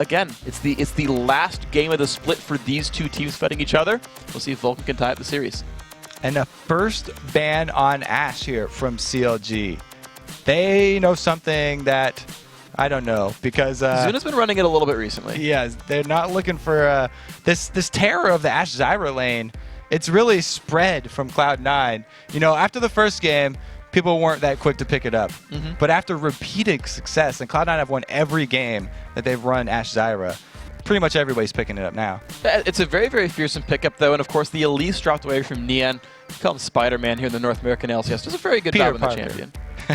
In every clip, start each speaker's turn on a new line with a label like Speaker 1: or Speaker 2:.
Speaker 1: again, it's the last game of the split for these two teams fighting each other. We'll see if Vulcun can tie up the series.
Speaker 2: And the first ban on Ashe here from CLG. They know something that I don't know, because
Speaker 1: Zuna's been running it a little bit recently.
Speaker 2: Yeah, they're not looking for this terror of the Ashe Zyra lane. It's really spread from Cloud9. You know, after the first game, people weren't that quick to pick it up. But after repeated success, and Cloud9 have won every game that they've run Ashe Zyra, pretty much everybody's picking it up now.
Speaker 1: It's a very, very fearsome pickup, though, and of course the Elise dropped away from Nien. We call him Spider-Man here in the North American LCS. Does a very good job in the champion.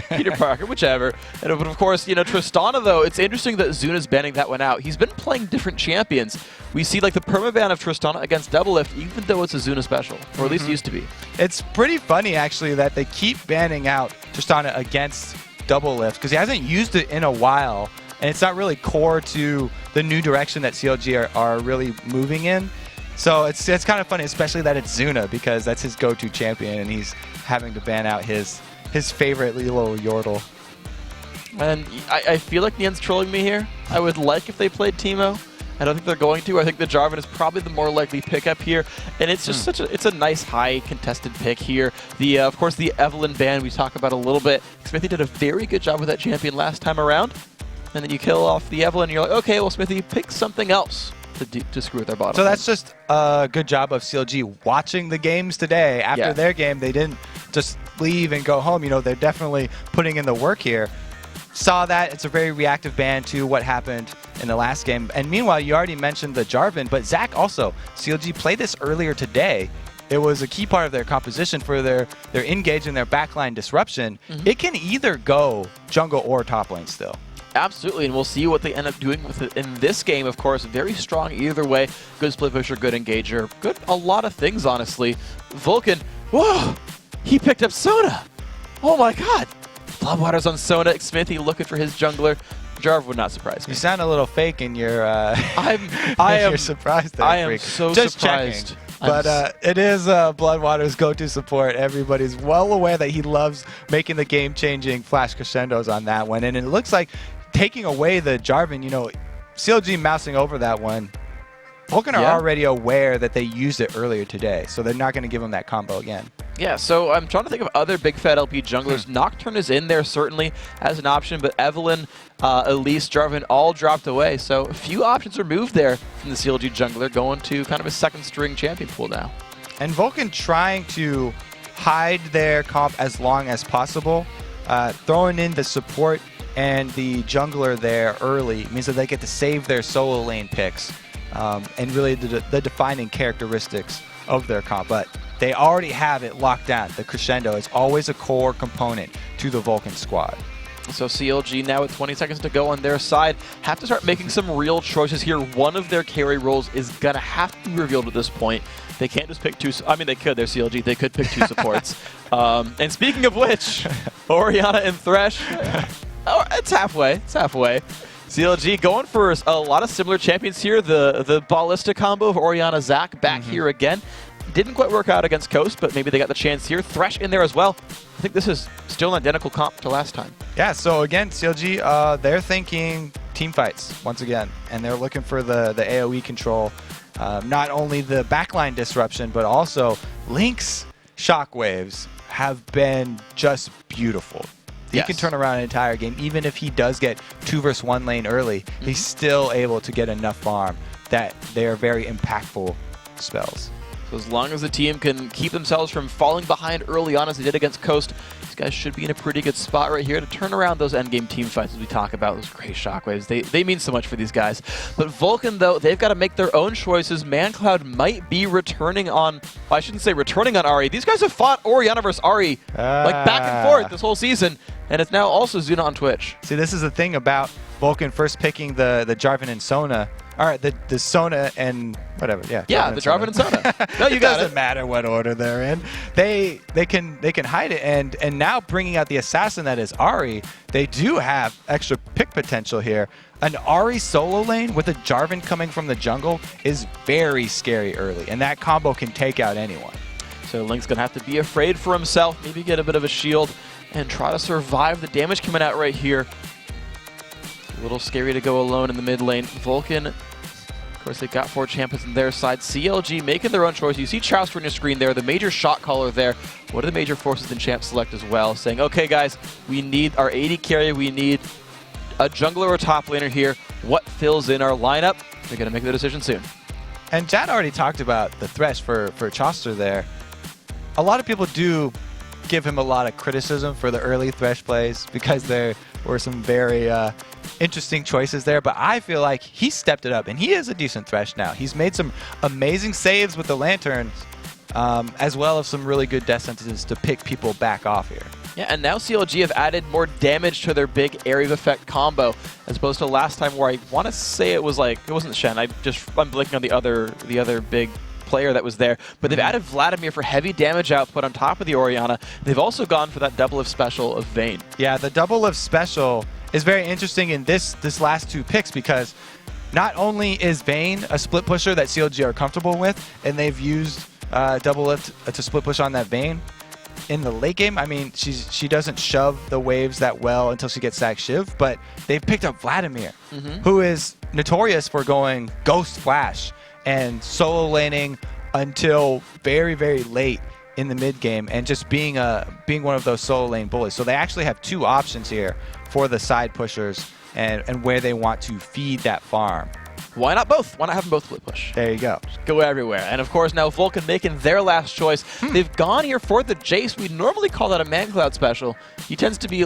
Speaker 1: Peter Parker, whichever. But of course, you know, Tristana, though, it's interesting that Zuna's banning that one out. He's been playing different champions. We see, like, the permaban of Tristana against Doublelift, even though it's a Zuna special, or at least used to be.
Speaker 2: It's pretty funny, actually, that they keep banning out Tristana against Doublelift, because he hasn't used it in a while, and it's not really core to the new direction that CLG are really moving in. So it's kind of funny, especially that it's Zuna, because that's his go-to champion, and he's having to ban out his favorite little Yordle.
Speaker 1: And I feel like Nien's trolling me here. I would like if they played Teemo. I don't think they're going to. I think the Jarvan is probably the more likely pickup here, and it's just it's a nice high contested pick here. The of course the Evelyn ban we talk about a little bit. Xmithie did a very good job with that champion last time around, and then you kill off the Evelyn, and you're like, okay, well Xmithie, pick something else to screw with their bottom.
Speaker 2: So that's just a good job of CLG watching the games today. After their game, they didn't just leave and go home. You know, they're definitely putting in the work here. Saw that. It's a very reactive ban to what happened in the last game. And meanwhile, you already mentioned the Jarvan, but Zach also, CLG played this earlier today. It was a key part of their composition for their engage and their backline disruption. It can either go jungle or top lane still.
Speaker 1: Absolutely, and we'll see what they end up doing with it in this game, of course. Very strong either way. Good split pusher, good engager, good a lot of things, honestly. Vulcun, whoa, he picked up Zuna. Oh my god. BloodWater's on Zuna. Xmithie looking for his jungler. Jarvan would not surprise me.
Speaker 2: You sound a little fake in your
Speaker 1: you're
Speaker 2: surprised there,
Speaker 1: I am
Speaker 2: Freak.
Speaker 1: so
Speaker 2: Just
Speaker 1: surprised.
Speaker 2: Checking. But it is BloodWater's go-to support. Everybody's well aware that he loves making the game-changing flash crescendos on that one. And it looks like taking away the Jarvan, you know, CLG mousing over that one. Vulcun are already aware that they used it earlier today, so they're not going to give him that combo again.
Speaker 1: Yeah, so I'm trying to think of other big fat LP junglers. Nocturne is in there certainly as an option, but Evelyn, Elise, Jarvan all dropped away. So a few options removed there from the CLG jungler, going to kind of a second string champion pool now.
Speaker 2: And Vulcun trying to hide their comp as long as possible, throwing in the support and the jungler there early means that they get to save their solo lane picks and really the defining characteristics of their comp. But they already have it locked down. The crescendo is always a core component to the Vulcun squad.
Speaker 1: So CLG now with 20 seconds to go on their side have to start making some real choices here. One of their carry roles is going to have to be revealed at this point. They can't just pick two. I mean, they could. They're CLG. They could pick two supports. And speaking of which, Orianna and Thresh. Oh, it's halfway. It's halfway. CLG going for a lot of similar champions here. The Ballista combo of Orianna Zach back here again. Didn't quite work out against Coast, but maybe they got the chance here. Thresh in there as well. I think this is still an identical comp to last time.
Speaker 2: Yeah, so again, CLG, they're thinking team fights once again, and they're looking for the AoE control. Not only the backline disruption, but also Link's shockwaves have been just beautiful. He can turn around an entire game. Even if he does get 2 versus 1 lane early, he's still able to get enough farm that they are very impactful spells.
Speaker 1: So as long as the team can keep themselves from falling behind early on as they did against Coast, these guys should be in a pretty good spot right here to turn around those endgame team fights as we talk about. Those great shockwaves. They mean so much for these guys. But Vulcun, though, they've got to make their own choices. mancloud might be returning on... Well, I shouldn't say returning on Ahri. These guys have fought Orianna versus Ahri like back and forth this whole season. And it's now also Zuna on Twitch.
Speaker 2: See, this is the thing about Vulcun first picking the Jarvan and Sona. All right, the Sona and whatever, yeah.
Speaker 1: Yeah, the Jarvan and Sona. No, you got it.
Speaker 2: Doesn't matter what order they're in. They can hide it, and now bringing out the assassin that is Ahri, they do have extra pick potential here. An Ahri solo lane with a Jarvan coming from the jungle is very scary early, and that combo can take out anyone.
Speaker 1: So Link's gonna have to be afraid for himself, maybe get a bit of a shield, and try to survive the damage coming out right here. little scary to go alone in the mid lane. Vulcun, of course, they got 4 champions on their side. CLG making their own choice. You see Chauster on your screen there, the major shot caller there. What are the major forces in champ select as well? Saying, okay, guys, we need our AD carry. We need a jungler or top laner here. What fills in our lineup? They're going to make the decision soon.
Speaker 2: And Chad already talked about the thresh for Chauster there. A lot of people do give him a lot of criticism for the early thresh plays because there were some very interesting choices there, but I feel like he stepped it up, and he is a decent thresh now. He's made some amazing saves with the lanterns, as well as some really good death sentences to pick people back off here.
Speaker 1: Yeah, and now CLG have added more damage to their big area of effect combo, as opposed to last time where I want to say it was like, it wasn't Shen, I'm blinking on the other big player that was there, but they've added Vladimir for heavy damage output on top of the Orianna. They've also gone for that Doublelift special of Vayne. Yeah, the Doublelift special is very interesting in this last 2 picks because not only is Vayne a split pusher that CLG are comfortable with, and they've used Doublelift to split push on that Vayne. In the late game, I mean, she doesn't shove the waves that well until she gets sack Shiv, but they've picked up Vladimir, who is notorious for going Ghost Flash and solo laning until very, very late in the mid game and just being one of those solo lane bullies. So they actually have 2 options here for the side pushers and where they want to feed that farm. Why not both? Why not have them both split push? There you go. Just go everywhere. And of course, now Vulcun making their last choice. They've gone here for the Jace. We normally call that a mancloud special. He tends to be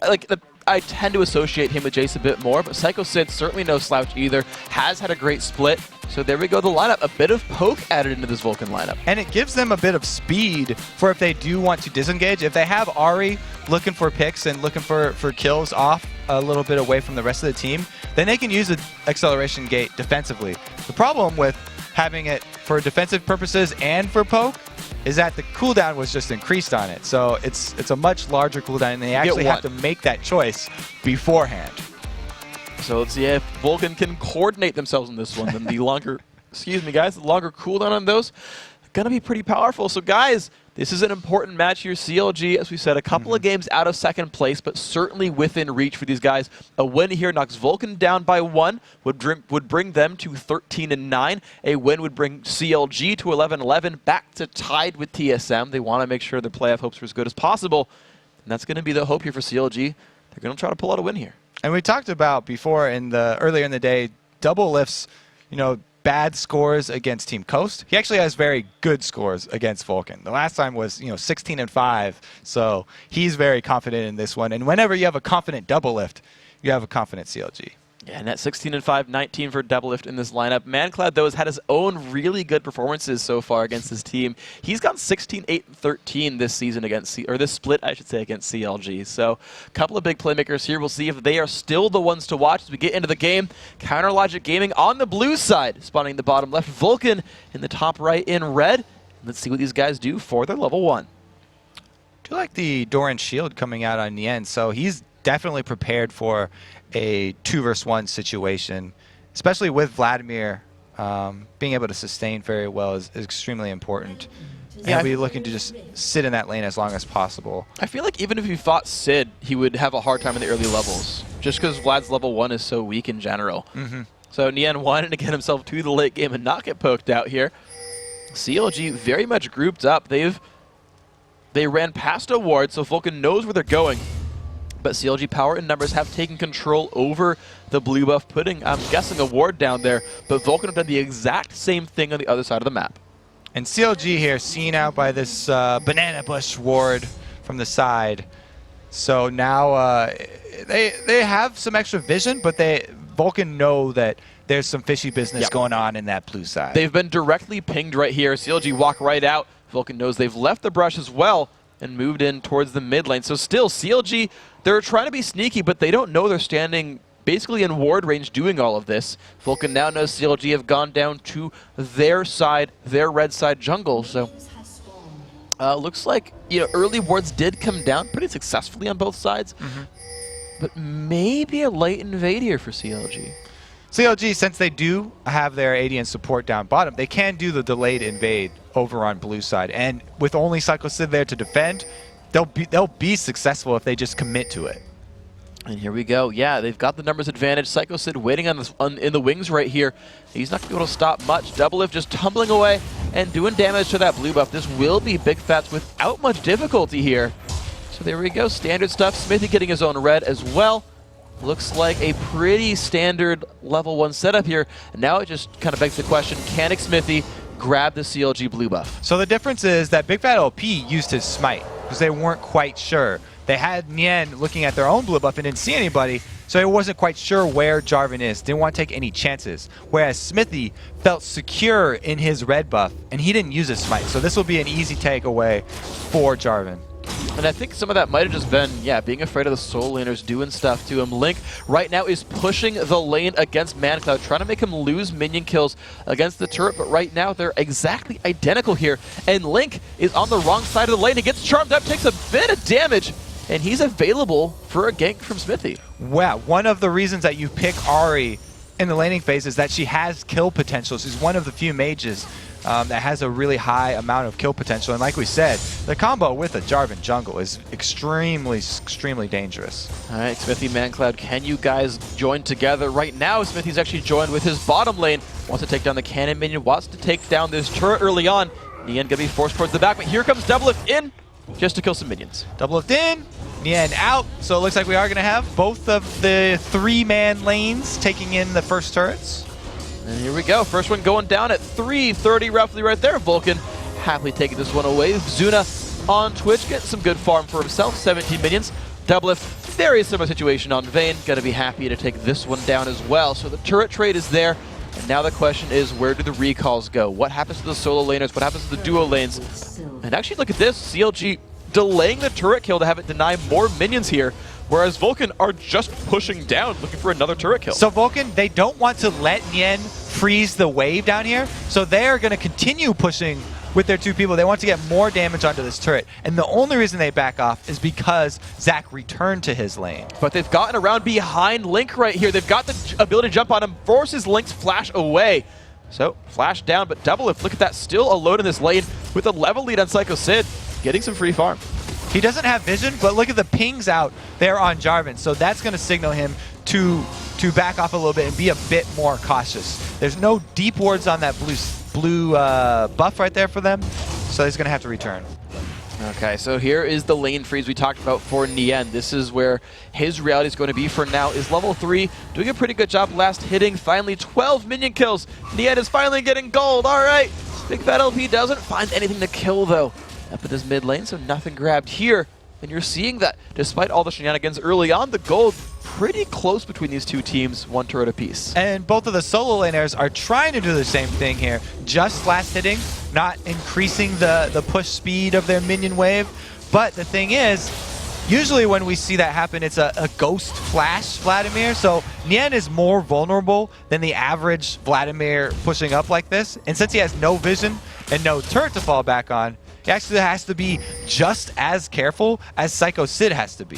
Speaker 1: like I tend to associate him with Jace a bit more, but Sycho Sid certainly no slouch either. Has had a great split. So there we go, the lineup. A bit of poke added into this Vulcun lineup. And it gives them a bit of speed for if they do want to disengage. If they have Ahri looking for picks and looking for kills off a little bit away from the rest of the team, then they can use the acceleration gate defensively. The problem with having it for defensive purposes and for poke is that the cooldown was just increased on it. So it's a much larger cooldown, and they actually have to make that choice beforehand. So let's see if Vulcun can coordinate themselves in this one. Then the longer, excuse me guys, the longer cooldown on those, gonna be pretty powerful. So guys, this is an important match here. CLG, as we said, a couple of games out of second place, but certainly within reach for these guys. A win here knocks Vulcun down by 1, would bring them to 13-9. A win would bring CLG to 11-11, back to tied with TSM. They want to make sure their playoff hopes are as good as possible, and that's going to be the hope here for CLG. They're going to try to pull out a win here. And we talked about before earlier in the day, Doublelift's, bad scores against Team Coast. He actually has very good scores against Vulcun. The last time was 16-5, so he's very confident in this one. And whenever you have a confident Doublelift, you have a confident CLG. Yeah, and at 16-5, 19 for Doublelift in this lineup. mancloud, though, has had his own really good performances so far against his team. He's gone 16-8-13 this season this split, I should say, against CLG. So a couple of big playmakers here. We'll see if they are still the ones to watch as we get into the game. Counter Logic Gaming on the blue side, spawning in the bottom left. Vulcun in the top right in red. Let's see what these guys do for their level 1. I do like the Doran shield coming out on Nien, so he's definitely prepared for a 2-versus-1 situation, especially with Vladimir. Being able to sustain very well is extremely important. Yeah, and be looking to just sit in that lane as long as possible. I feel like even if he fought Sid, he would have a hard time in the early levels, just because Vlad's level 1 is so weak in general. So Nien wanted to get himself to the late game and not get poked out here. CLG very much grouped up. They ran past a ward, so Vulcun knows where they're going. But CLG power and numbers have taken control over the blue buff, putting, I'm guessing, a ward down there. But Vulcun have done the exact same thing on the other side of the map. And CLG here, seen out by this banana bush ward from the side. So now they have some extra vision, but Vulcun know that there's some fishy business going on in that blue side. They've been directly pinged right here. CLG walk right out. Vulcun knows they've left the brush as well and moved in towards the mid lane. So still, CLG, they're trying to be sneaky, but they don't know they're standing basically in ward range doing all of this. Vulcun now knows CLG have gone down to their side, their red side jungle. So looks like early wards did come down pretty successfully on both sides, but maybe a late invade here for CLG. CLG, since they do have their AD and support down bottom, they can do the delayed invade over on blue side. And with only Sycho Sid there to defend, they'll be successful if they just commit to it. And here we go. Yeah, they've got the numbers advantage. Sycho Sid waiting in the wings right here. He's not going to be able to stop much. Doublelift just tumbling away and doing damage to that blue buff. This will be Big Fats without much difficulty here. So there we go. Standard stuff. Xmithie getting his own red as well. Looks like a pretty standard level 1 setup here. And now it just kind of begs the question, can Xmithie grab the CLG blue buff?
Speaker 2: So the difference is that bigfatlp used his smite because they weren't quite sure. They had Nien looking at their own blue buff and didn't see anybody, so he wasn't quite sure where Jarvan is. Didn't want to take any chances. Whereas Xmithie felt secure in his red buff, and he didn't use his smite. So this will be an easy takeaway for Jarvan.
Speaker 1: And I think some of that might have just been, yeah, being afraid of the solo laners doing stuff to him. Link right now is pushing the lane against mancloud, trying to make him lose minion kills against the turret, but right now they're exactly identical here. And Link is on the wrong side of the lane. He gets charmed up, takes a bit of damage, and he's available for a gank from Xmithie.
Speaker 2: Wow, one of the reasons that you pick Ahri in the laning phase is that she has kill potential. She's one of the few mages that has a really high amount of kill potential. And like we said, the combo with a Jarvan jungle is extremely, extremely dangerous.
Speaker 1: All right, Xmithie, mancloud, can you guys join together? Right now, Xmithie's actually joined with his bottom lane. Wants to take down the cannon minion, wants to take down this turret early on. Nien gonna be forced towards the back, but here comes Doublelift in just to kill some minions.
Speaker 2: Doublelift in, Nien out. So it looks like we are gonna have both of the 3-man lanes taking in the first turrets.
Speaker 1: And here we go. First one going down at 3:30 roughly right there. Vulcun happily taking this one away. Zuna on Twitch getting some good farm for himself. 17 minions. Doublelift, very similar situation on Vayne. Gonna be happy to take this one down as well. So the turret trade is there. And now the question is, where do the recalls go? What happens to the solo laners? What happens to the duo lanes? And actually, look at this. CLG delaying the turret kill to have it deny more minions here, whereas Vulcun are just pushing down, looking for another turret kill.
Speaker 2: So Vulcun, they don't want to let Nien freeze the wave down here, so they're going to continue pushing with their 2 people. They want to get more damage onto this turret, and the only reason they back off is because Zach returned to his lane.
Speaker 1: But they've gotten around behind Link right here. They've got the ability to jump on him, forces Link's flash away. So, flash down, but Doublelift, look at that, still alone in this lane with a level lead on Sycho Sid, getting some free farm.
Speaker 2: He doesn't have vision, but look at the pings out there on Jarvan, so that's going to signal him to back off a little bit and be a bit more cautious. There's no deep wards on that blue buff right there for them, so he's going to have to return.
Speaker 1: Okay, so here is the lane freeze we talked about for Nien. This is where his reality is going to be for now. Is level 3, doing a pretty good job last hitting. Finally, 12 minion kills. Nien is finally getting gold. All right, bigfatlp doesn't find anything to kill, though, up in this mid lane, so nothing grabbed here. And you're seeing that despite all the shenanigans early on, the gold pretty close between these 2 teams, 1 turret apiece.
Speaker 2: And both of the solo laners are trying to do the same thing here, just last hitting, not increasing the push speed of their minion wave. But the thing is, usually when we see that happen, it's a ghost flash Vladimir, so Nien is more vulnerable than the average Vladimir pushing up like this. And since he has no vision and no turret to fall back on, he actually has to be just as careful as Sycho Sid has to be.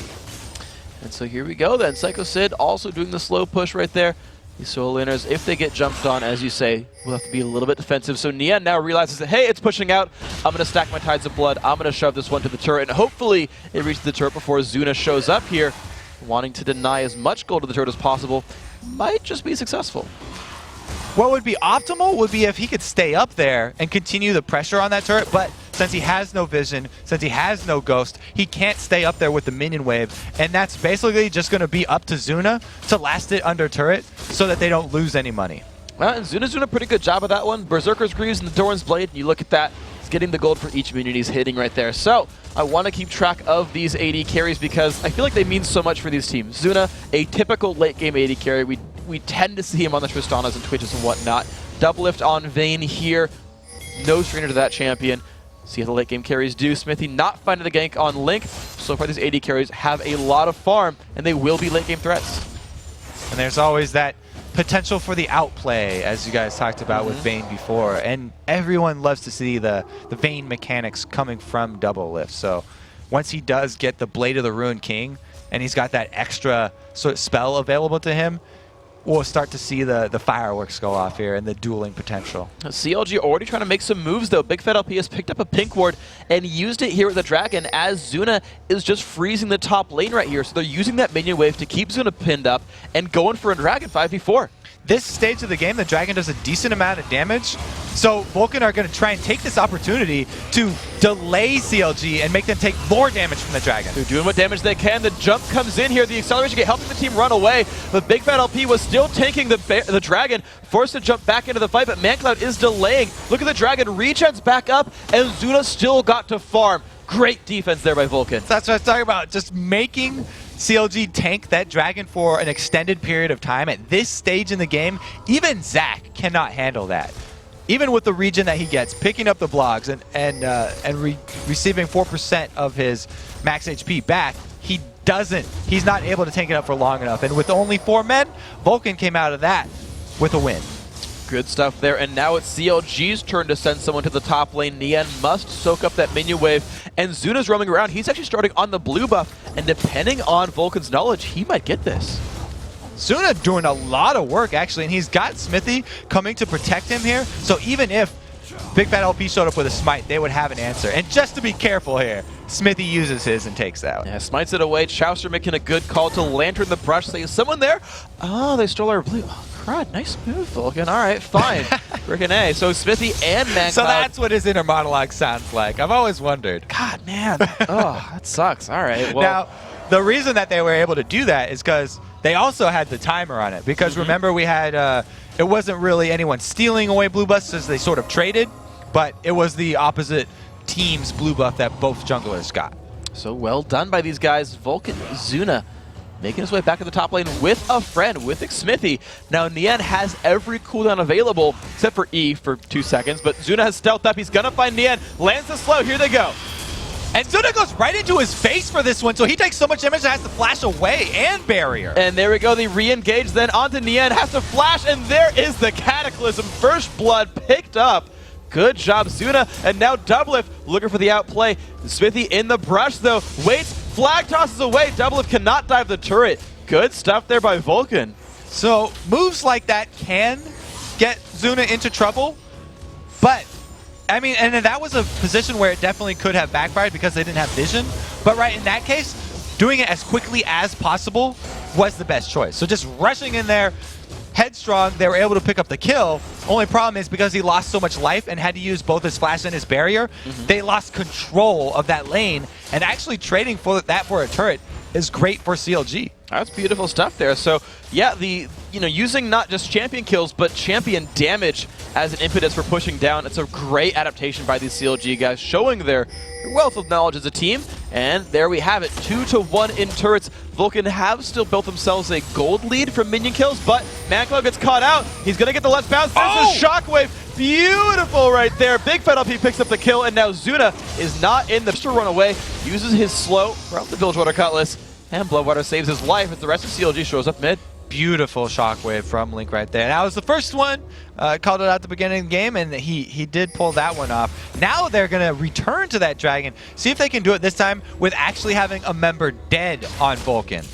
Speaker 1: And so here we go then. Sycho Sid also doing the slow push right there. These solo laners, if they get jumped on, as you say, will have to be a little bit defensive. So Nien now realizes that, hey, it's pushing out. I'm going to stack my Tides of Blood. I'm going to shove this one to the turret. And hopefully it reaches the turret before Zuna shows up here. Wanting to deny as much gold to the turret as possible. Might just be successful.
Speaker 2: What would be optimal would be if he could stay up there and continue the pressure on that turret, but since he has no vision, since he has no ghost, he can't stay up there with the minion wave, and that's basically just going to be up to Zuna to last it under turret so that they don't lose any money.
Speaker 1: Well, and Zuna's doing a pretty good job of that one. Berserker's Greaves and the Doran's Blade, and you look at that, he's getting the gold for each minion he's hitting right there. So I want to keep track of these AD carries because I feel like they mean so much for these teams. Zuna, a typical late game AD carry. We tend to see him on the Tristanas and Twitches and whatnot. Doublelift on Vayne here. No stranger to that champion. See how the late game carries do. Xmithie not finding the gank on Link. So far these AD carries have a lot of farm and they will be late game threats.
Speaker 2: And there's always that potential for the outplay, as you guys talked about with Vayne before. And everyone loves to see the Vayne mechanics coming from Doublelift. So once he does get the Blade of the Ruined King and he's got that extra sort of spell available to him, we'll start to see the fireworks go off here and the dueling potential.
Speaker 1: CLG already trying to make some moves, though. bigfatlp has picked up a pink ward and used it here with the Dragon as Zuna is just freezing the top lane right here. So they're using that minion wave to keep Zuna pinned up and going for a Dragon 5v4.
Speaker 2: This stage of the game, the Dragon does a decent amount of damage, so Vulcun are going to try and take this opportunity to delay CLG and make them take more damage from the Dragon.
Speaker 1: They're doing what damage they can. The jump comes in here. The acceleration get helping the team run away, but bigfatlp was still tanking the Dragon, forced to jump back into the fight, but mancloud is delaying. Look at the Dragon, regens back up, and Zuna still got to farm. Great defense there by Vulcun.
Speaker 2: That's what I was talking about, just making CLG tank that Dragon for an extended period of time at this stage in the game. Even Zach cannot handle that. Even with the regen that he gets, picking up the blocks and receiving 4% of his max HP back, he's not able to tank it up for long enough. And with only 4 men, Vulcun came out of that with a win.
Speaker 1: Good stuff there, and now it's CLG's turn to send someone to the top lane. Nien must soak up that minion wave, and Zuna's roaming around. He's actually starting on the blue buff, and depending on Vulcan's knowledge, he might get this.
Speaker 2: Zuna doing a lot of work, actually, and he's got Xmithie coming to protect him here, so even if bigfatlp showed up with a smite, they would have an answer. And just to be careful here, Xmithie uses his and takes that.
Speaker 1: Yeah, smites it away. Chauster making a good call to lantern the brush. Say, is someone there? Oh, they stole our blue. Oh, crud. Nice move, Vulcun. All right, fine. Freaking A. So Xmithie and mancloud.
Speaker 2: So that's what his inner monologue sounds like. I've always wondered.
Speaker 1: God, man. Oh, that sucks. All right. Well,
Speaker 2: now, the reason that they were able to do that is because they also had the timer on it. Because remember, we had, it wasn't really anyone stealing away blue buffs as they sort of traded, but it was the opposite team's blue buff that both junglers got.
Speaker 1: So well done by these guys. Vulcun, Zuna, making his way back to the top lane with a friend, with Xmithie. Now, Nien has every cooldown available, except for E for 2 seconds, but Zuna has stealthed up. He's gonna find Nien, lands the slow, here they go.
Speaker 2: And Zuna goes right into his face for this one, so he takes so much damage that has to flash away and barrier.
Speaker 1: And there we go, they re-engage, then onto Nien, has to flash, and there is the Cataclysm. First blood picked up. Good job, Zuna, and now Doublelift looking for the outplay. Xmithie in the brush, though, waits, flag tosses away. Doublelift cannot dive the turret. Good stuff there by Vulcun.
Speaker 2: So moves like that can get Zuna into trouble, but I mean, and that was a position where it definitely could have backfired because they didn't have vision. But right in that case, doing it as quickly as possible was the best choice. So just rushing in there, headstrong, they were able to pick up the kill. Only problem is because he lost so much life and had to use both his flash and his barrier, they lost control of that lane. And actually trading for that for a turret is great for CLG.
Speaker 1: That's beautiful stuff there. So yeah, using not just champion kills, but champion damage as an impetus for pushing down. It's a great adaptation by these CLG guys, showing their wealth of knowledge as a team. And there we have it, 2-1 in turrets. Vulcun have still built themselves a gold lead from minion kills, but mancloud gets caught out. He's gonna get the let's bounce. There's a shockwave. Beautiful right there. bigfatlp picks up the kill, and now Zuna is not in the to run away. Uses his slow from the BloodWater Cutlass, and BloodWater saves his life as the rest of CLG shows up mid.
Speaker 2: Beautiful shockwave from Link right there. That was the first one. Called it out at the beginning of the game, and he did pull that one off. Now they're going to return to that Dragon, see if they can do it this time with actually having a member dead on Vulcun.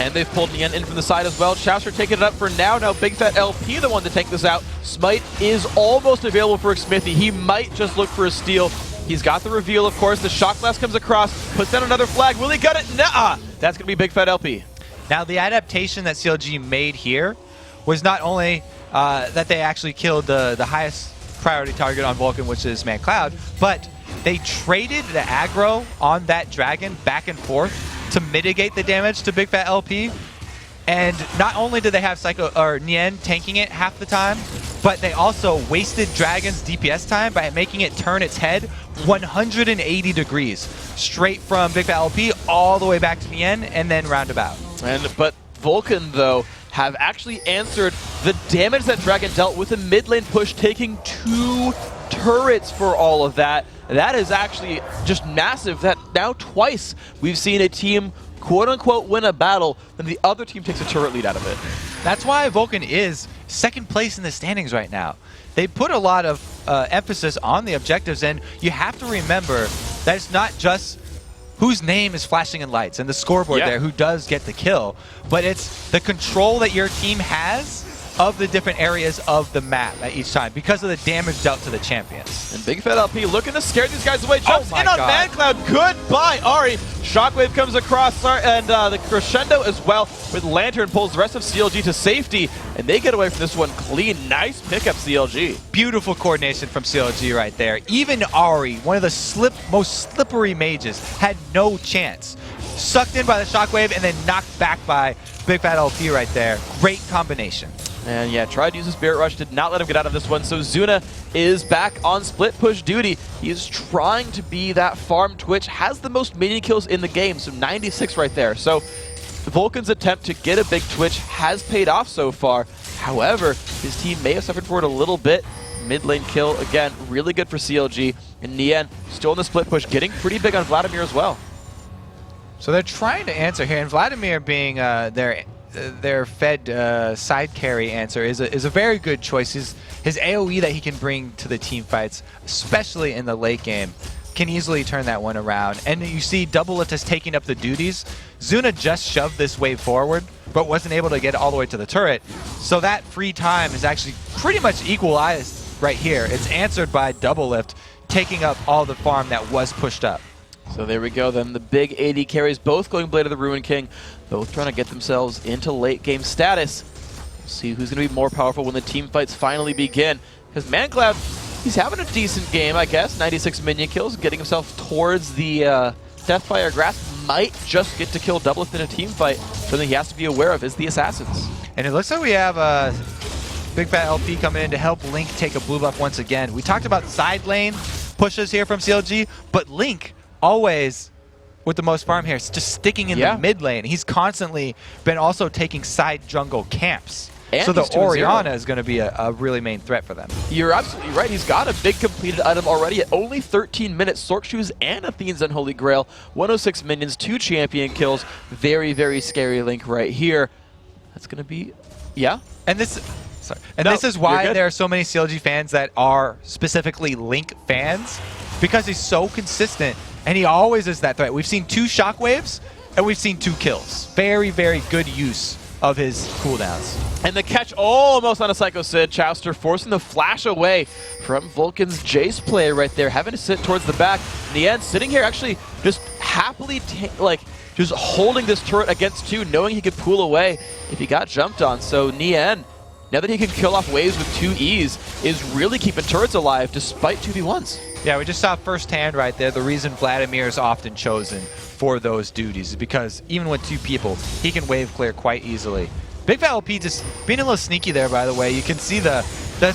Speaker 1: And they've pulled Nien in from the side as well. Chauster taking it up for now. Now bigfatlp the one to take this out. Smite is almost available for Xmithie. He might just look for a steal. He's got the reveal, of course. The shock blast comes across, puts down another flag. Will he get it? Nuh-uh. That's going to be bigfatlp.
Speaker 2: Now, the adaptation that CLG made here was not only that they actually killed the highest priority target on Vulcun, which is mancloud, but they traded the aggro on that Dragon back and forth to mitigate the damage to bigfatlp. And not only did they have Nien tanking it half the time, but they also wasted Dragon's DPS time by making it turn its head 180 degrees, straight from bigfatlp all the way back to Nien and then roundabout.
Speaker 1: But Vulcun, though, have actually answered the damage that Dragon dealt with a mid lane push, taking 2 turrets for all of that. That is actually just massive. That now twice we've seen a team quote-unquote win a battle, then the other team takes a turret lead out of it.
Speaker 2: That's why Vulcun is second place in the standings right now. They put a lot of emphasis on the objectives, and you have to remember that it's not just whose name is flashing in lights and the scoreboard there who does get the kill, but it's the control that your team has of the different areas of the map at each time because of the damage dealt to the champions.
Speaker 1: And bigfatlp looking to scare these guys away. Jumps in on mancloud. Goodbye, Ari. Shockwave comes across and the crescendo as well with Lantern pulls the rest of CLG to safety, and they get away from this one clean. Nice pickup, CLG.
Speaker 2: Beautiful coordination from CLG right there. Even Ari, one of the most slippery mages, had no chance. Sucked in by the Shockwave and then knocked back by bigfatlp right there. Great combination.
Speaker 1: And yeah, tried to use the Spirit Rush, did not let him get out of this one. So Zuna is back on split push duty. He is trying to be that farm Twitch, has the most minion kills in the game, so 96 right there. So Vulcan's attempt to get a big Twitch has paid off so far. However, his team may have suffered for it a little bit. Mid lane kill, again, really good for CLG. And Nien still in the split push, getting pretty big on Vladimir as well.
Speaker 2: So they're trying to answer here, and Vladimir being their fed side carry answer is a very good choice. His AoE that he can bring to the team fights, especially in the late game, can easily turn that one around. And you see Doublelift is taking up the duties. Zuna just shoved this wave forward, but wasn't able to get all the way to the turret. So that free time is actually pretty much equalized right here. It's answered by Doublelift taking up all the farm that was pushed up.
Speaker 1: So there we go then, the big AD carries, both going Blade of the Ruin King, both trying to get themselves into late game status. We'll see who's going to be more powerful when the team fights finally begin. Because mancloud, he's having a decent game, I guess. 96 minion kills, getting himself towards the Deathfire Grasp. Might just get to kill Doublelift in a team fight. Something he has to be aware of is the Assassins.
Speaker 2: And it looks like we have bigfatlp coming in to help Link take a blue buff once again. We talked about side lane pushes here from CLG, but Link always with the most farm here, just sticking in the mid lane. He's constantly been also taking side jungle camps. And so the Orianna is going to be a really main threat for them.
Speaker 1: You're absolutely right. He's got a big completed item already at only 13 minutes. Sorc Shoes and Athene's Unholy Grail. 106 minions, 2 champion kills. Very, very scary Link right here. That's going to be... Yeah?
Speaker 2: And this... Sorry. And this is why there are so many CLG fans that are specifically Link fans, because he's so consistent and he always is that threat. We've seen 2 shockwaves and we've seen 2 kills. Very, very good use of his cooldowns.
Speaker 1: And the catch almost on a Sycho Sid. Chauster forcing the flash away from Vulcan's Jace play right there, having to sit towards the back. Nien sitting here actually just happily just holding this turret against 2, knowing he could pull away if he got jumped on. So Nien, now that he can kill off waves with 2 E's, is really keeping turrets alive despite 2v1s.
Speaker 2: Yeah, we just saw firsthand right there the reason Vladimir is often chosen for those duties is because even with 2 people, he can wave clear quite easily. bigfatlp just being a little sneaky there, by the way. You can see the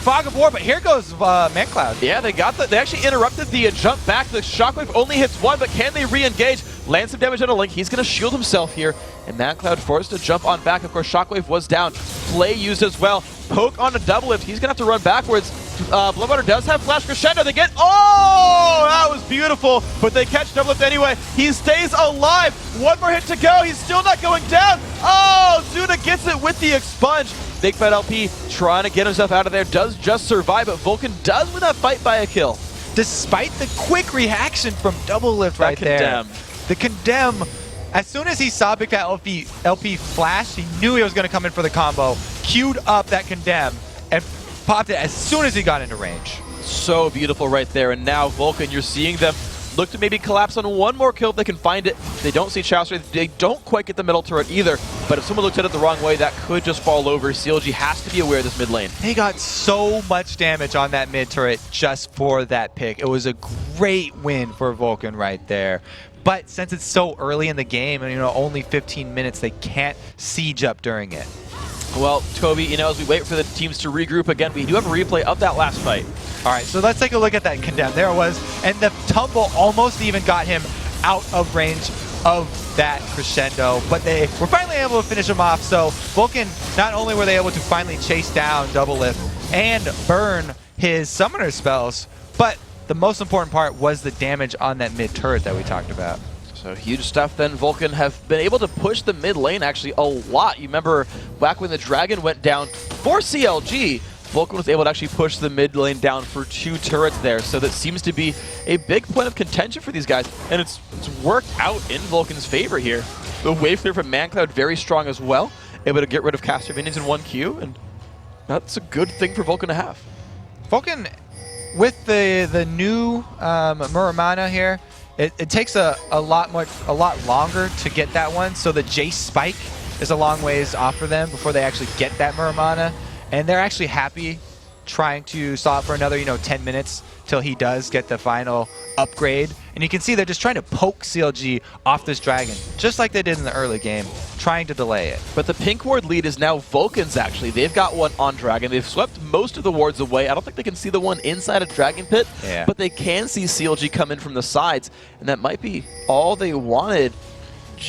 Speaker 2: fog of war, but here goes mancloud.
Speaker 1: Yeah, they actually interrupted the jump back. The shockwave only hits 1, but can they re-engage? Land some damage on a Link. He's going to shield himself here, and mancloud forced to jump on back. Of course, shockwave was down. Flay used as well. Poke on a Doublelift. He's going to have to run backwards. BloodWater does have flash crescendo. They get... Oh! That was beautiful, but they catch Doublelift anyway. He stays alive. 1 more hit to go. He's still not going down. Oh! Zuna gets it with the expunge. bigfatlp trying to get himself out of there. Does just survive, but Vulcan does win that fight by a kill.
Speaker 2: Despite the quick reaction from Doublelift right there. The condemn. As soon as he saw bigfatlp flash, he knew he was going to come in for the combo. Queued up that condemn and popped it as soon as he got into range.
Speaker 1: So beautiful right there. And now Vulcan, you're seeing them look to maybe collapse on 1 more kill if they can find it. They don't see Chauster. They don't quite get the middle turret either. But if someone looks at it the wrong way, that could just fall over. CLG has to be aware of this mid lane.
Speaker 2: They got so much damage on that mid turret just for that pick. It was a great win for Vulcan right there. But since it's so early in the game and only 15 minutes, they can't siege up during it.
Speaker 1: Well, Toby, as we wait for the teams to regroup again, we do have a replay of that last fight.
Speaker 2: All right, so let's take a look at that condemn. There it was, and the tumble almost even got him out of range of that crescendo, but they were finally able to finish him off. So Vulcan, not only were they able to finally chase down Doublelift and burn his summoner spells, but the most important part was the damage on that mid turret that we talked about.
Speaker 1: So huge stuff then. Vulcan have been able to push the mid lane actually a lot. You remember back when the Dragon went down for CLG, Vulcun was able to actually push the mid lane down for 2 turrets there, so that seems to be a big point of contention for these guys, and it's worked out in Vulcan's favor here. The wave clear from mancloud very strong as well, able to get rid of caster minions in 1Q, and that's a good thing for Vulcan to have.
Speaker 2: Vulcan, with the new Muramana here, it takes a lot longer to get that one, so the Jace spike is a long ways off for them before they actually get that Muramana, and they're actually happy trying to stall for another 10 minutes till he does get the final upgrade. And you can see they're just trying to poke CLG off this dragon, just like they did in the early game, trying to delay it.
Speaker 1: But the pink ward lead is now Vulcan's actually. They've got one on dragon. They've swept most of the wards away. I don't think they can see the one inside a dragon pit, but they can see CLG come in from the sides, and that might be all they wanted.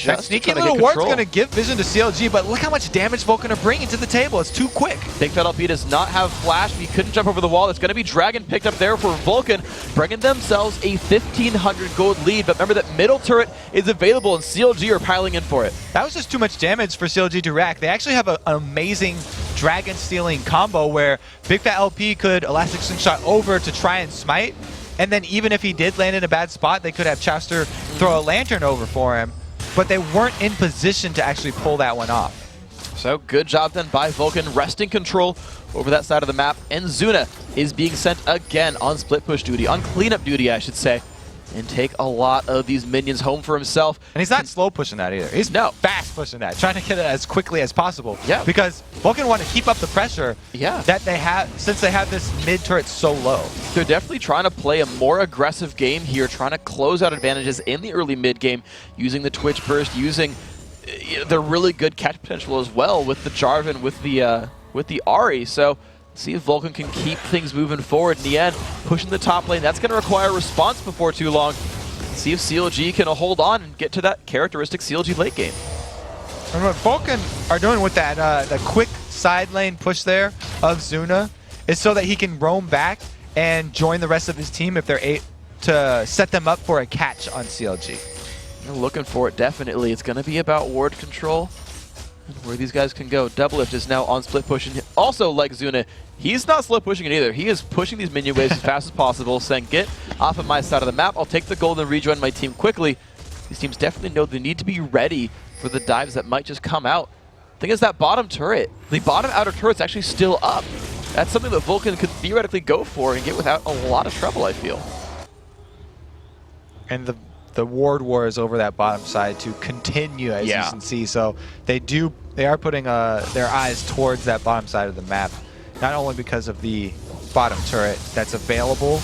Speaker 2: That sneaky little ward's going to give vision to CLG, but look how much damage Vulcan are bringing to the table. It's too quick.
Speaker 1: bigfatlp does not have flash. He couldn't jump over the wall. It's going to be dragon picked up there for Vulcan, bringing themselves a 1,500 gold lead. But remember that middle turret is available, and CLG are piling in for it.
Speaker 2: That was just too much damage for CLG to rack. They actually have an amazing dragon stealing combo where bigfatlp could elastic slingshot over to try and smite, and then even if he did land in a bad spot, they could have Chauster throw a lantern over for him. But they weren't in position to actually pull that one off.
Speaker 1: So good job done by Vulcan, wresting control over that side of the map. And Zuna is being sent again on split push duty, on cleanup duty, I should say, and take a lot of these minions home for himself.
Speaker 2: And he's not slow pushing that either. He's fast pushing that, trying to get it as quickly as possible.
Speaker 1: Yeah.
Speaker 2: Because Vulcan want to keep up the pressure that they have, since they have this mid turret so low.
Speaker 1: They're definitely trying to play a more aggressive game here, trying to close out advantages in the early mid game, using the Twitch burst, using their really good catch potential as well with the Jarvan, with the Ahri. So see if Vulcan can keep things moving forward. Nien pushing the top lane. That's going to require a response before too long. See if CLG can hold on and get to that characteristic CLG late game.
Speaker 2: And what Vulcan are doing with that the quick side lane push there of Zuna is so that he can roam back and join the rest of his team if they're able to set them up for a catch on CLG.
Speaker 1: They're looking for it, definitely. It's going to be about ward control and where these guys can go. Doublelift is now on split pushing. Also, like Zuna, he's not slow pushing it either. He is pushing these minion waves as fast as possible, saying, get off of my side of the map. I'll take the gold and rejoin my team quickly. These teams definitely know they need to be ready for the dives that might just come out. The thing is that bottom turret, the bottom outer turret's actually still up. That's something that Vulcan could theoretically go for and get without a lot of trouble, I feel.
Speaker 2: And the ward war is over that bottom side to continue, as you can see. So they are putting their eyes towards that bottom side of the map, not only because of the bottom turret that's available,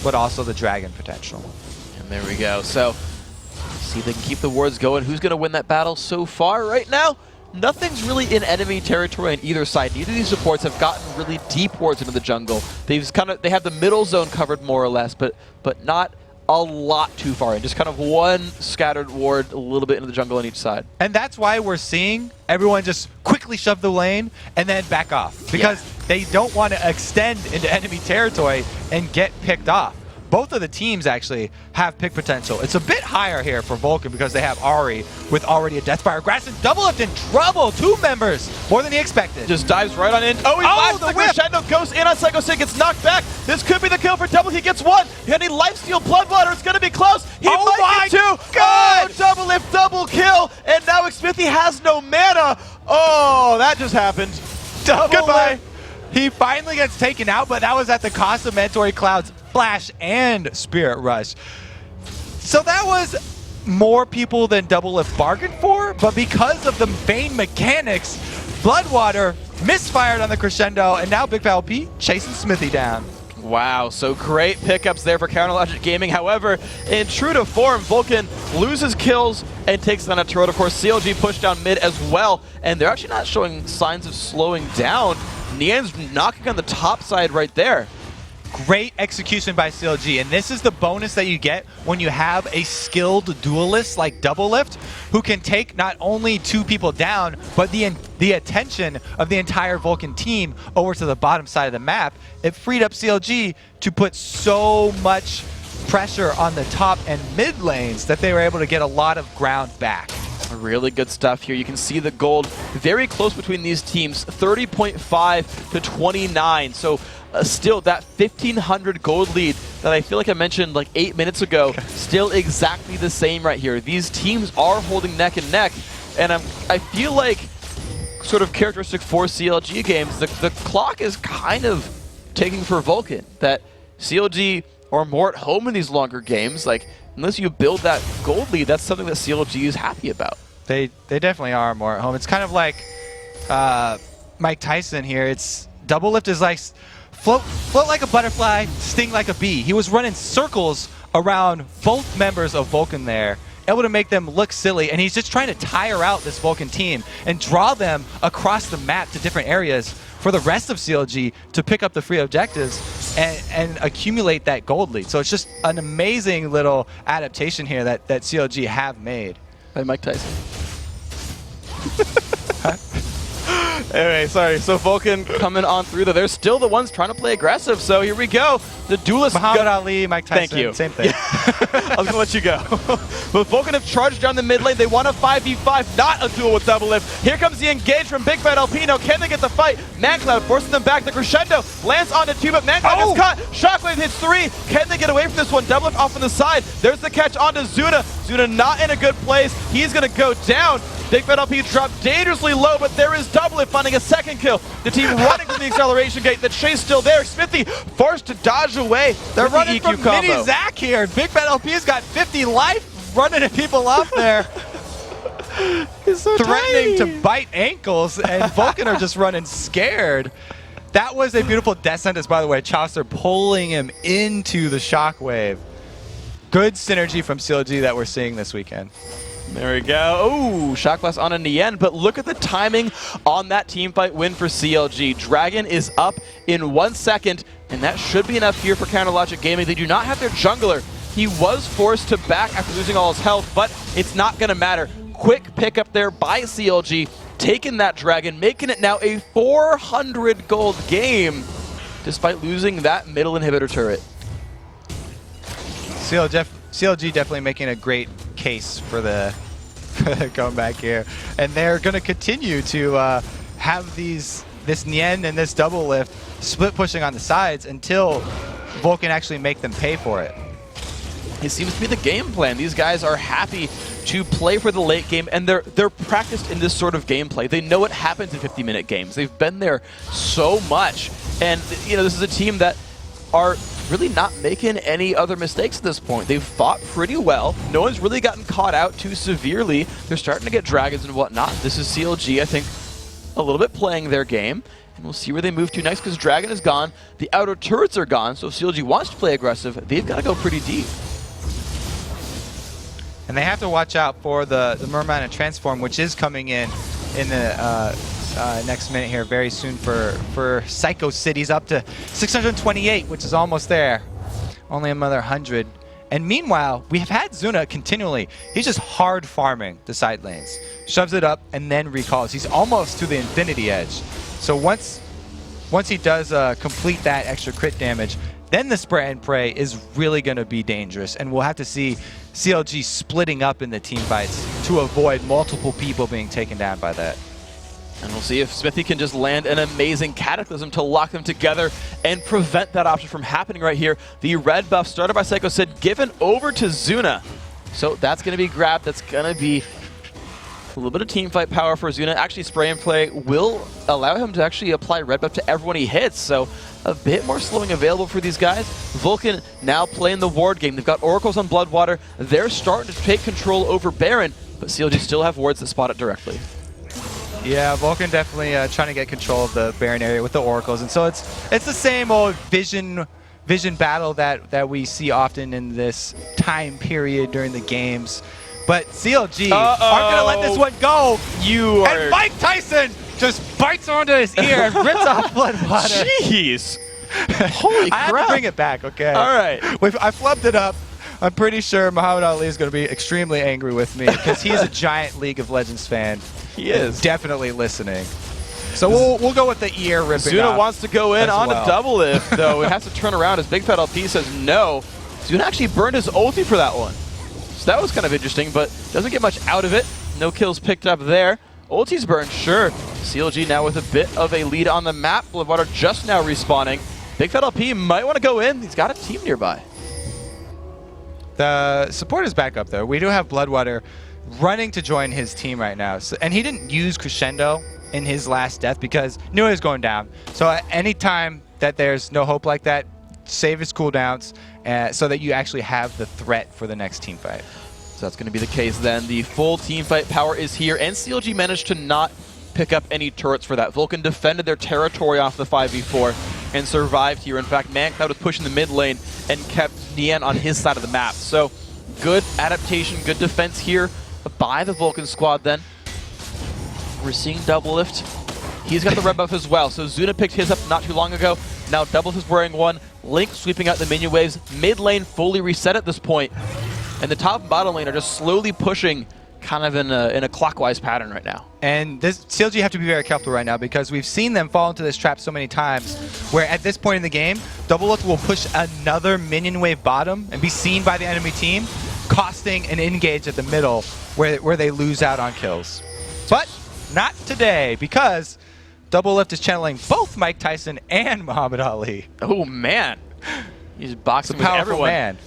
Speaker 2: but also the dragon potential.
Speaker 1: And there we go. So see if they can keep the wards going. Who's going to win that battle so far right now? Nothing's really in enemy territory on either side. Neither of these supports have gotten really deep wards into the jungle. They have the middle zone covered more or less, but not a lot too far in. Just kind of one scattered ward a little bit into the jungle on each side.
Speaker 2: And that's why we're seeing everyone just quickly shove the lane and then back off. Because they don't want to extend into enemy territory and get picked off. Both of the teams actually have pick potential. It's a bit higher here for Vulcan because they have Ahri with already a Deathfire Grass, and Doublelift in trouble. 2 members, more than he expected.
Speaker 1: Just dives right on in. Oh, he flashes the crescendo, goes in on Sycho Sid, gets knocked back. This could be the kill for Double. He gets 1. He need lifesteal BloodWater. It's going to be close. He might get 2.
Speaker 2: God!
Speaker 1: Oh, Doublelift double kill, and now Xmithie has no mana. Oh, that just happened. Goodbye.
Speaker 2: He finally gets taken out, but that was at the cost of mandatorycloud's Flash and Spirit Rush. So that was more people than Doublelift bargained for, but because of the Vayne mechanics, BloodWater misfired on the crescendo, and now bigfatlp chasing Xmithie down.
Speaker 1: Wow, so great pickups there for Counterlogic Gaming. However, in true to form, Vulcan loses kills and takes down a turret. Of course, CLG pushed down mid as well, and they're actually not showing signs of slowing down. Nien's knocking on the top side right there.
Speaker 2: Great execution by CLG, and this is the bonus that you get when you have a skilled duelist like Doublelift, who can take not only 2 people down, but the attention of the entire Vulcan team over to the bottom side of the map. It freed up CLG to put so much pressure on the top and mid lanes that they were able to get a lot of ground back.
Speaker 1: Really good stuff here. You can see the gold very close between these teams, 30.5 to 29. So still that 1,500 gold lead that I feel like I mentioned like 8 minutes ago, still exactly the same right here. These teams are holding neck and neck, and I feel like sort of characteristic for CLG games, the clock is kind of taking for Vulcun. That CLG are more at home in these longer games. Like, unless you build that gold lead, that's something that CLG is happy about.
Speaker 2: They definitely are more at home. It's kind of like Mike Tyson here. It's Doublelift is like float like a butterfly, sting like a bee. He was running circles around both members of Vulcun there, able to make them look silly, and he's just trying to tire out this Vulcun team and draw them across the map to different areas for the rest of CLG to pick up the free objectives and accumulate that gold lead. So it's just an amazing little adaptation here that CLG have made.
Speaker 1: By Mike Tyson. Anyway, sorry. So Vulcun coming on through, though. They're still the ones trying to play aggressive. So here we go. The duelist.
Speaker 2: Muhammad Ali, Mike Tyson.
Speaker 1: Thank you.
Speaker 2: Same thing.
Speaker 1: I was going to let you go. But Vulcun have charged down the mid lane. They want a 5v5, not a duel with Doublelift. Here comes the engage from bigfatlp. Now, can they get the fight? Mancloud forcing them back. The crescendo lands onto 2, but Mancloud gets caught. Shockwave hits 3. Can they get away from this one? Doublelift off on the side. There's the catch onto Zuna. Zuna not in a good place. He's going to go down. bigfatlp dropped dangerously low, but there is Doublelift finding a second kill. The team running from the acceleration gate. The chase still there. Xmithie forced to dodge away.
Speaker 2: They're running
Speaker 1: the EQ
Speaker 2: from
Speaker 1: combo.
Speaker 2: Mini Zach here. bigfatlp's got 50 life running at people off there.
Speaker 1: He's so
Speaker 2: threatening
Speaker 1: tiny.
Speaker 2: to bite ankles, and Vulcun are just running scared. That was a beautiful death sentence, by the way. Chauster pulling him into the shockwave. Good synergy from CLG that we're seeing this weekend.
Speaker 1: There we go. Oh, Shock Blast on a Nien, but look at the timing on that teamfight win for CLG. Dragon is up in 1 second, and that should be enough here for Counterlogic Gaming. They do not have their jungler. He was forced to back after losing all his health, but it's not going to matter. Quick pick up there by CLG, taking that Dragon, making it now a 400 gold game, despite losing that middle inhibitor turret.
Speaker 2: CLG definitely making a great case for the comeback here, and they're going to continue to have this Nien and this Doublelift split pushing on the sides until Vulcun actually make them pay for it.
Speaker 1: It seems to be the game plan. These guys are happy to play for the late game, and they're practiced in this sort of gameplay. They know what happens in 50-minute games. They've been there so much, and you know, this is a team that are really not making any other mistakes at this point. They've fought pretty well. No one's really gotten caught out too severely. They're starting to get dragons and whatnot. This is CLG, I think, a little bit playing their game. And we'll see where they move to next, because Dragon is gone. The outer turrets are gone, so if CLG wants to play aggressive, they've got to go pretty deep.
Speaker 2: And they have to watch out for the Merman and Transform, which is coming in the next minute here very soon for Sycho Sid. He's up to 628, which is almost there. Only another 100. And meanwhile, we have had Zuna continually. He's just hard farming the side lanes. Shoves it up and then recalls. He's almost to the infinity edge. So once he does complete that extra crit damage, then the spray and pray is really going to be dangerous. And we'll have to see CLG splitting up in the team fights to avoid multiple people being taken down by that.
Speaker 1: And we'll see if Xmithie can just land an amazing Cataclysm to lock them together and prevent that option from happening right here. The red buff started by Sycho Sid given over to Zuna. So that's going to be grabbed. That's going to be a little bit of team fight power for Zuna. Actually, spray and play will allow him to actually apply red buff to everyone he hits. So a bit more slowing available for these guys. Vulcun now playing the ward game. They've got oracles on BloodWater. They're starting to take control over Baron, but CLG still have wards that spot it directly.
Speaker 2: Yeah, Vulcun definitely trying to get control of the Baron area with the oracles, and so it's the same old vision battle that we see often in this time period during the games. But CLG aren't going to let this one go. And Mike Tyson just bites onto his ear and rips off BloodWater.
Speaker 1: Jeez. Holy crap.
Speaker 2: I have to bring it back, okay?
Speaker 1: All right.
Speaker 2: I flubbed it up. I'm pretty sure Muhammad Ali is going to be extremely angry with me because he's a giant League of Legends fan.
Speaker 1: He is.
Speaker 2: Definitely listening. So we'll go with the ear ripping
Speaker 1: Zuna
Speaker 2: off
Speaker 1: wants to go in on
Speaker 2: well.
Speaker 1: a Doublelift, though. It has to turn around as bigfatlp says no. Zuna actually burned his ulti for that one. So that was kind of interesting, but doesn't get much out of it. No kills picked up there. Ulti's burned, sure. CLG now with a bit of a lead on the map. BloodWater just now respawning. bigfatlp might want to go in. He's got a team nearby.
Speaker 2: The support is back up, though. We do have BloodWater running to join his team right now. So, and he didn't use Crescendo in his last death because knew he was going down. So at any time that there's no hope like that, save his cooldowns so that you actually have the threat for the next team fight.
Speaker 1: So that's going to be the case then. The full team fight power is here, and CLG managed to not pick up any turrets for that. Vulcun defended their territory off the 5v4 and survived here. In fact, mancloud was pushing the mid lane and kept Nien on his side of the map. So good adaptation, good defense here by the Vulcun squad then. We're seeing Doublelift. He's got the red buff as well. So Zuna picked his up not too long ago. Now Doublelift is wearing one. Link sweeping out the minion waves. Mid lane fully reset at this point. And the top and bottom lane are just slowly pushing kind of in a clockwise pattern right now.
Speaker 2: And this CLG have to be very careful right now because we've seen them fall into this trap so many times where at this point in the game, Doublelift will push another minion wave bottom and be seen by the enemy team, costing an engage at the middle where they lose out on kills. But not today because Doublelift is channeling both Mike Tyson and Muhammad Ali.
Speaker 1: Oh, man. He's boxing with
Speaker 2: Powerful
Speaker 1: everyone.
Speaker 2: Man.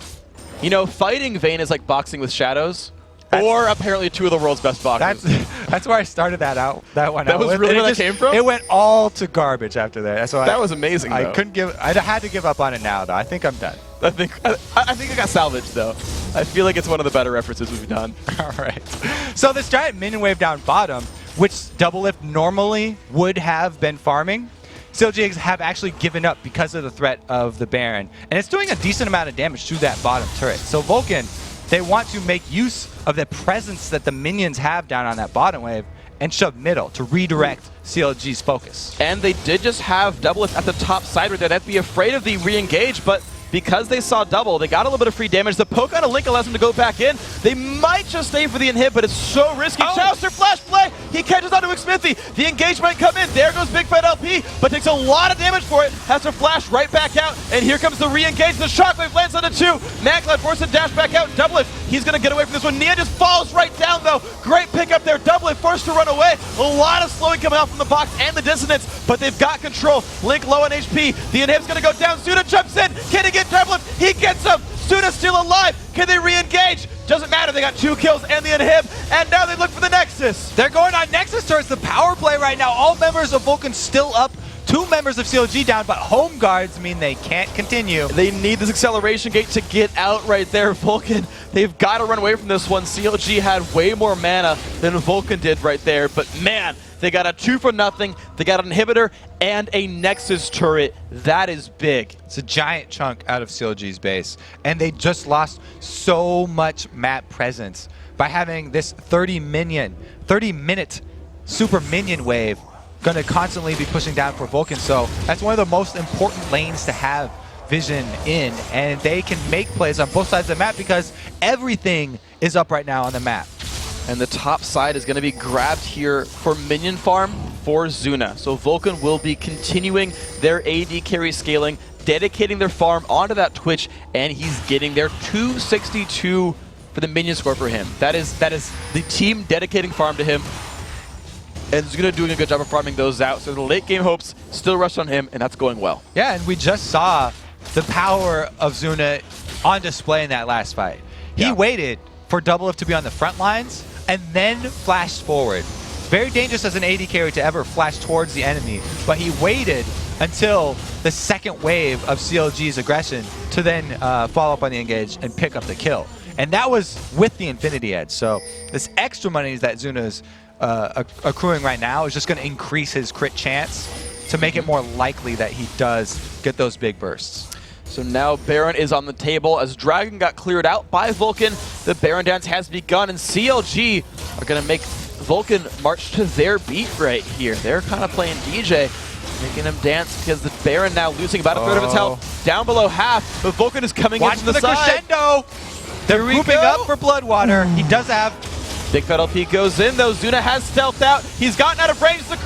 Speaker 1: You know, fighting Vayne is like boxing with shadows, or apparently two of the world's best boxers.
Speaker 2: That's where I started that one.
Speaker 1: That was really where that came from?
Speaker 2: It went all to garbage after that. That's why
Speaker 1: that was amazing,
Speaker 2: I
Speaker 1: though.
Speaker 2: I had to give up on it now, though. I think I'm done.
Speaker 1: I think it got salvaged, though. I feel like it's one of the better references we've done.
Speaker 2: All right. So this giant minion wave down bottom, which Doublelift normally would have been farming, CLG have actually given up because of the threat of the Baron. And it's doing a decent amount of damage to that bottom turret. So Vulcun, they want to make use of the presence that the minions have down on that bottom wave and shove middle to redirect CLG's focus.
Speaker 1: And they did just have Doublelift at the top side right there. They have to be afraid of the re-engage, but because they saw double, they got a little bit of free damage. The poke on a Link allows them to go back in. They might just stay for the inhib, but it's so risky.
Speaker 2: Oh.
Speaker 1: Chauster flash play. He catches onto Xmithie. The engage might come in. There goes bigfatlp, but takes a lot of damage for it. Has to flash right back out, and here comes the re-engage. The shockwave lands onto two. mancloud forced to dash back out. Doublelift, he's going to get away from this one. Nien just falls right down, though. Great pickup there. Doublelift forced to run away. A lot of slowing coming out from the box and the dissonance, but they've got control. Link low on HP. The inhib's going to go down. Zuna jumps in. Can he get Doublelift? He gets him! Zuna's still alive! Can they re-engage? Doesn't matter, they got 2 kills and the inhib, and now they look for the Nexus!
Speaker 2: They're going on Nexus towards the power play right now. All members of Vulcun still up. 2 members of CLG down, but home guards mean they can't continue.
Speaker 1: They need this acceleration gate to get out right there. Vulcun, they've got to run away from this one. CLG had way more mana than Vulcun did right there, but man, they got a 2 for nothing. They got an inhibitor and a Nexus turret. That is big.
Speaker 2: It's a giant chunk out of CLG's base, and they just lost so much map presence by having this 30-minute super minion wave going to constantly be pushing down for Vulcun. So that's one of the most important lanes to have vision in, and they can make plays on both sides of the map because everything is up right now on the map.
Speaker 1: And the top side is going to be grabbed here for minion farm for Zuna. So Vulcun will be continuing their AD carry scaling, dedicating their farm onto that Twitch, and he's getting their 262 for the minion score for him. That is the team dedicating farm to him. And Zuna doing a good job of farming those out. So the late game hopes still rush on him, and that's going well.
Speaker 2: Yeah, and we just saw the power of Zuna on display in that last fight. He waited for Doublelift to be on the front lines and then flashed forward. Very dangerous as an AD carry to ever flash towards the enemy, but he waited until the second wave of CLG's aggression to then follow up on the engage and pick up the kill. And that was with the Infinity Edge. So this extra money that Zuna's accruing right now is just going to increase his crit chance to make it more likely that he does get those big bursts.
Speaker 1: So now Baron is on the table as Dragon got cleared out by Vulcun. The Baron dance has begun, and CLG are going to make Vulcun march to their beat right here. They're kind of playing DJ, making him dance because the Baron now losing about a third of its health, down below half, but Vulcun is coming in from the side.
Speaker 2: Crescendo! They're grouping up for BloodWater. He does have...
Speaker 1: bigfatlp goes in though. Zuna has stealthed out. He's gotten out of range. The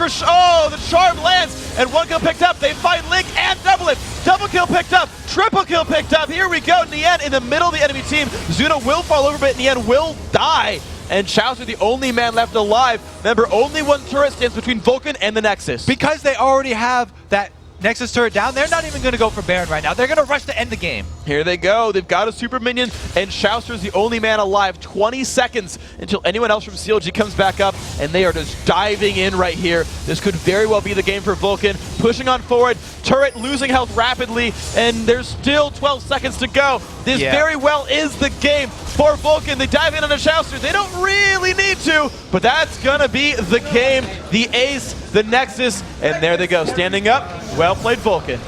Speaker 1: charm lands, and 1 kill picked up. They find Link and Doublelift. Double kill picked up. Triple kill picked up. Here we go. Nien in the middle of the enemy team. Zuna will fall over, but Nien will die. and Chauster the only man left alive. Remember, only one turret stands between Vulcun and the Nexus.
Speaker 2: Because they already have that Nexus turret down, they're not even going to go for Baron right now. They're going to rush to end the game.
Speaker 1: Here they go. They've got a super minion, and Chauster's the only man alive. 20 seconds until anyone else from CLG comes back up, and they are just diving in right here. This could very well be the game for Vulcun. Pushing on forward, turret losing health rapidly, and there's still 12 seconds to go. This very well is the game for Vulcun. They dive in on a Chauster. They don't really need to, but that's going to be the game. The ace, the Nexus, and there they go. Standing up. Well played, Vulcun.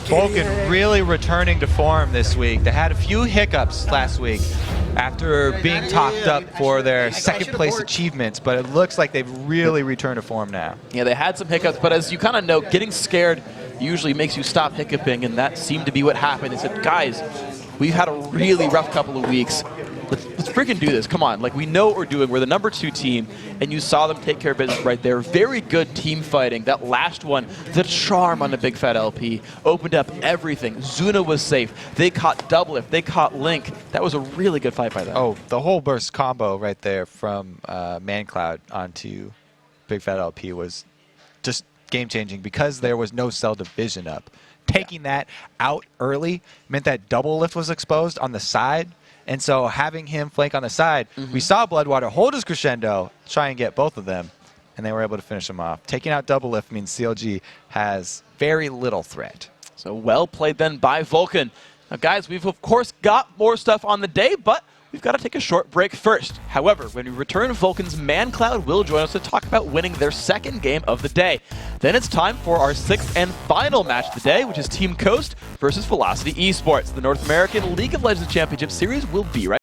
Speaker 2: Vulcun really returning to form this week. They had a few hiccups last week after being talked up for their second place achievements, but it looks like they've really returned to form now.
Speaker 1: Yeah, they had some hiccups, but as you kind of know, getting scared usually makes you stop hiccuping, and that seemed to be what happened. They said, guys, we've had a really rough couple of weeks. Let's freaking do this. Come on. Like, we know what we're doing. We're the #2 team, and you saw them take care of business right there. Very good team fighting. That last one, the charm on the bigfatlp, opened up everything. Zuna was safe. They caught Doublelift. They caught Link. That was a really good fight by them.
Speaker 2: Oh, the whole burst combo right there from mancloud onto bigfatlp was just game-changing because there was no cell division up. Taking that out early meant that Doublelift was exposed on the side. And so having him flank on the side, we saw BloodWater hold his crescendo, try and get both of them, and they were able to finish him off. Taking out Doublelift means CLG has very little threat.
Speaker 1: So well played then by Vulcun. Now guys, we've of course got more stuff on the day, but we've got to take a short break first. However, when we return, Vulcun's mancloud will join us to talk about winning their second game of the day. Then it's time for our 6th and final match of the day, which is Team Coast versus Velocity Esports. The North American League of Legends Championship Series will be right